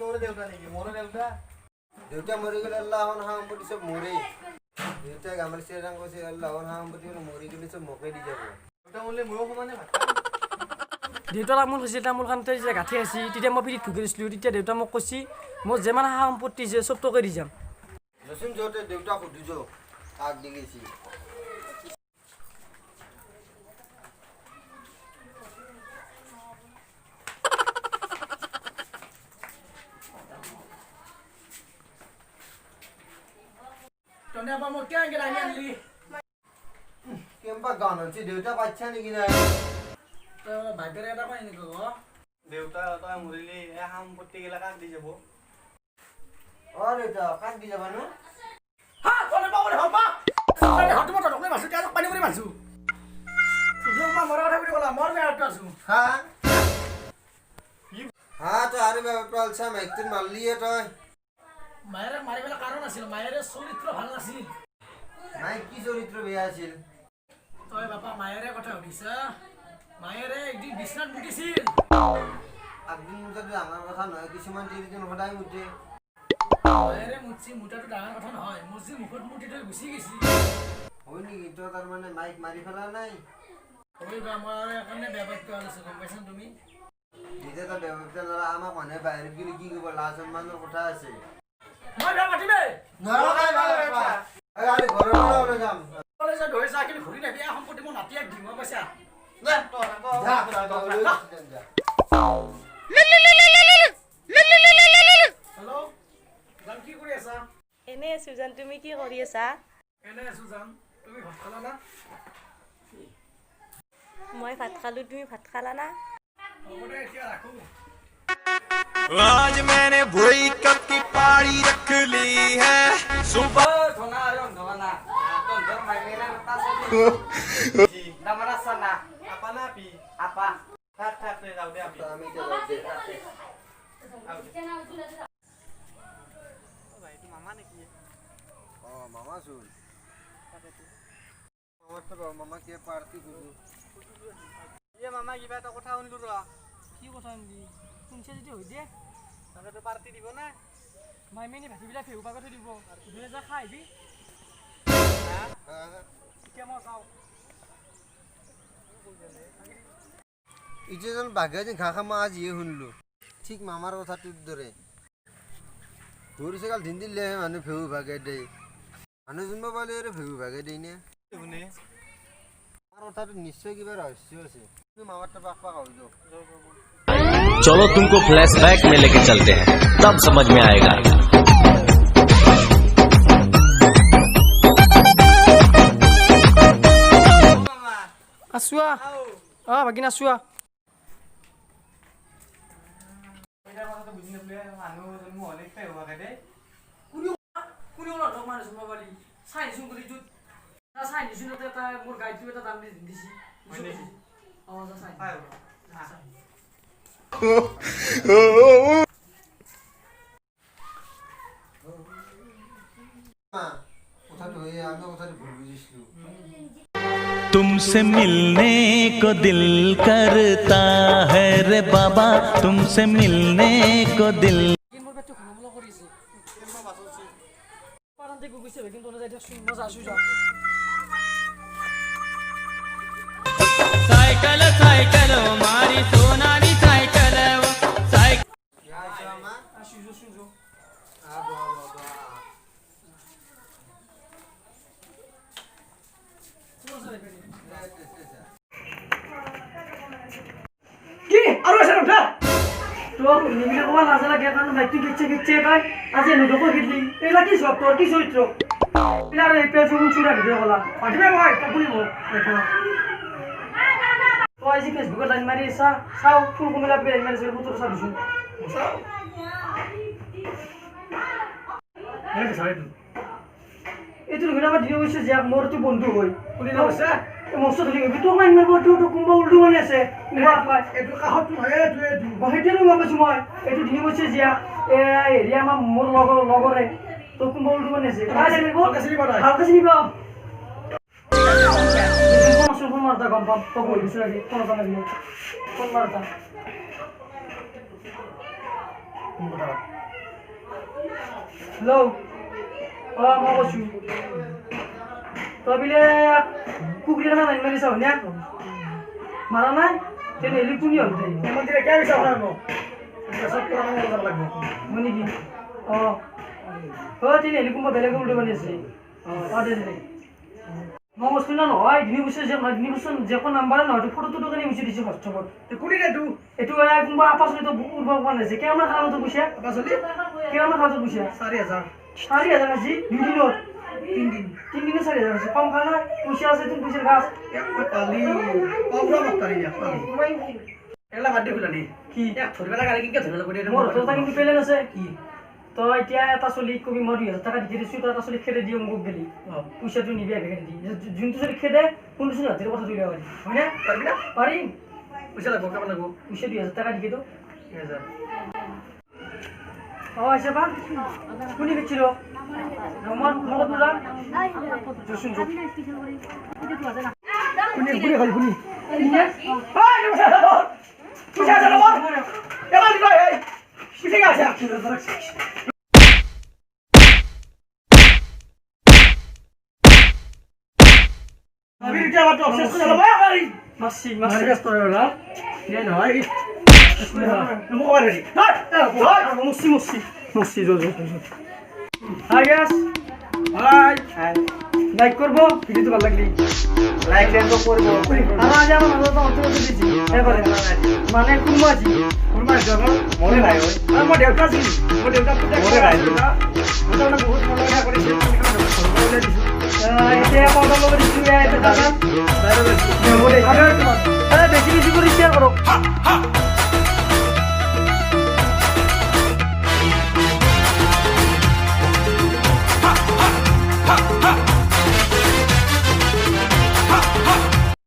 তোৰ দেউতা নেকি মোৰ দেউতা দেউতা মৰি গ'লে আল্লাহ সম্পত্তি চব মৰে দেউতাই গামল চিৰাং কৈছে আল্লাহ সম্পত্তি মৰি গ'লে চব মোকে দি যাব দেউতা মৰিলে ময়ো সমানে ভাত দেউতাৰ আমোল হৈছে তামোল খানতে যেতিয়া গাঁঠি আছি তেতিয়া মই পিঠিত ভুগি দিছিলোঁ তেতিয়া দেউতা মোক কৈছি মোৰ যিমান সা সম্পত্তি যে চব তোকে দি যাম যচোন যতে দেউতাক সুধিছ আগ দি গৈছি তনে আপা মোক কেনেকে দাঙি আনলি কেম্পা গান হৈছে দেউতা পাইছা নেকি নাই ভাগ্যৰে এটা কয় নেকি দেউতা তই মৰিলি এই সম্পত্তি গিলা কাক দি যাব দেউতা কাক দি যাবা নো হা তনে পাব দে হপা তনে হতম তো নকলে মাছু তেজ পানী কৰি মাছু তুজো মা মৰা কথা বুলি কলা মৰ মে আটটো আছো তই আৰু বেপাল চাম একদিন মাৰলিয়ে তই মায়েৰে মাৰিবলৈ কাৰণ আছিল মায়েৰে চৰিত্ৰ ভাল নাছিল নাই কি চৰিত্ৰ বেয়া আছিল তই বাপা মায়েৰে কথা সুধিছা মায়েৰে একদিন বিছনাত মুতিছিল একদিন মুঠাটো ডাঙৰ কথা নহয় কিছুমান তিৰিদিন সদায় মুঠে মায়েৰে মুতছি মুতাটো ডাঙৰ কথা নহয় মোৰ যি মুখত মুতি থৈ গুচি গৈছি হয় নেকি তই তাৰমানে মাইক মাৰি পেলা নাই ঐ বা আমাৰ কাৰণে বেবাইটো আছে গম পাইছা তুমি যেতিয়া তই বেবাইটো ল'ৰা আমাক মানুহে বাহিৰত গ'লে কি কৰিব লাজ সন্মানৰ কথা আছে মই বেয়া পাতিমে আমি ঘৰৰ পৰা ওলাই যাম কলেজত ধৰি যা কিন্তু ঘূৰি নাহি সম্পত্তি মই নাতিয়াক দিম গম পাইছা হেল্ল' জান কি কৰি আছা এনে আছো জান তুমি কি কৰি আছা এনে আছো জান তুমি ভাত খালা না মই ভাত খালো তুমি ভাত খালা না হ'ব দে এতিয়া ৰাখো आज मैंने भोई कप की पारी रख ली है सुबह थोना अरे अंधवाना तो अंधर माय मेरे बता से नमरा सना আপা না পি apa থাক থাক রে যাও দে আমি আমি এতিয়া যাওঁ দে। ভাই তো মামা নেকি মামা চোন মামাৰ তো মামাকে পাৰ্টি কৰো মামা কিবা এটা কথা শুনিলো ৰ কি কথা শুনবি শুনছে যদি হৈ দিয়ে তাকে পাৰ্টি দিব না মাই মেনি ভাতিবিলাক ফেহু পাগত দিব দুই যা খাই আহিবি এতিয়া মই যাওঁ ইজন বাঘে যে ঘাঁহ খামা আজিয়ে শুনিলো ঠিক মামাৰ কথাটোৰ দৰে গৰু ছাগাল দিন দিলে মানুহ ভেউ ভাগে দেই মানুহ জন্ম পালে আৰু ভেউ ভাগে দেই নে শুনে মামাৰ কথাটো নিশ্চয় কিবা ৰহস্য আছে তুমি মামাৰ তো পাক পাক হৈ যাও चलो तुमको फ्लैशबैक में लेके चलते हैं तब समझ में आएगा আছোৱা ভাগিন আছোৱা এটা কথাটো বুজি নাপালে মানুহ জন্ম হলে খাই হোৱাকে দে কোনেও লগ মানুহ জন্ম পালি চাই দিছোঁ গলিটোত চাই দিছোঁ তাই মোৰ গাড়ীটো এটা দাম দিছি চাই খাই কথাটো হৈ আমি কথাটো ভুল বুজিছিলো तुमसे मिलने को दिल करता है रे बाबा तुमसे मिलने को दिल মোৰ পেটটো ঘুমলা কৰি আছে পাৰান্তে গৈছে কিন্তু যাই দেখোন মই যাইছো যা साइकिल साइकिल मारी सोनाली साइकिल মামা শুইছো কি আৰু আছে উঠা তো নিমিলে কোৱা নাজানা কে কাৰণ বাইকটো গিচ্ছে তাই আজি নদকো গিলি এইলা কি সব তোৰ কি চৰিত্ৰ পিলার এই পেজ কোন চুরা ভিডিও কলা পাঠিবে ভাই কাপুলিব দেখো তো আজি ফেসবুকে লাইন মারি চাও ফুল কমিলা পেজ মারি সব ফটো চাবিছো চাও এইটো ঘুৰা বা দিও হৈছে যে মোৰ তো বন্ধু হয় কোনে কৈছে মস্ত ধলি গবি তো লাইন মারবো তো কোনবা উল্টো মানে আছে কোনবা পাই এটো কাহত নহয় এটো বহেতেনো মাগছো মই এটো দিও হৈছে যে এৰিয়া মা মোৰ লগৰে তো কোনবা উল্টো মানে আছে ভালকে চিনিব ফোন মারতা গম পাম তো বলিস আগে কোন কথা লাগি ফোন মারতা হেল্ল' অঁ মই কৈছোঁ তই বোলে কুকুৰী খানা নানি মাৰিছা হয়নে মাৰা নাই তেনেহ'লে কোনে হ'ল মই নেকি অঁ তেনেহ'লে কোনোবা বেলেগে উল্টো মানি আছে অঁ দে মই কৈছোঁ না নহয় দিনী বছৰ যে নহয় দিনী বছৰ যে কোনো নাম্বাৰে নহয় ফটোটো কাৰণে গুচি দিছে হোৱাটছআপত এইটো কোনোবা আপাচলিতো উৰ্ব পোৱা নাযায় কিমান খানাটো পইচা কিমান খানাটো পইচা 4,000 আজি 2 দিনত 3 দিনে 4,000 আছে কম খানা পইচা আছে তুমি পইচাৰ গাছ কি মোৰ হাতত কিন্তু পেলেন আছে কি তই এতিয়া এটা চলি কবি মই 2,000 টকা দি দিছোঁ তই এটা চলি খেদে দিওঁ মোক গেলি পইচাটো নিবি আগে দি যোনটো চলি খেদে কোনটো চলি হাতেৰ কথা তুলিব পাৰি হয়নে পাৰিম পইচা 2,000 টকা দি তো অঁ আছে বা কোনে বেচিল মই তোলা জোচোন কোনে খালি কোনে লাইক করব ভিডিওতে ভালো লাগলে লাইক দেন করব আর আজ আমার মাঝে তো অন্তত দিছি এবারে মানে কুরমাজি যাব মনে নাই ওই আমার দেউতা জি আমার দেউতা তো মনে নাই ওটা না বহুত ভালো লাগা করেছে এটা পাউডার লগে দিছি এটা দাদা বাইরে মনে আরে বেশি বেশি করে শেয়ার করো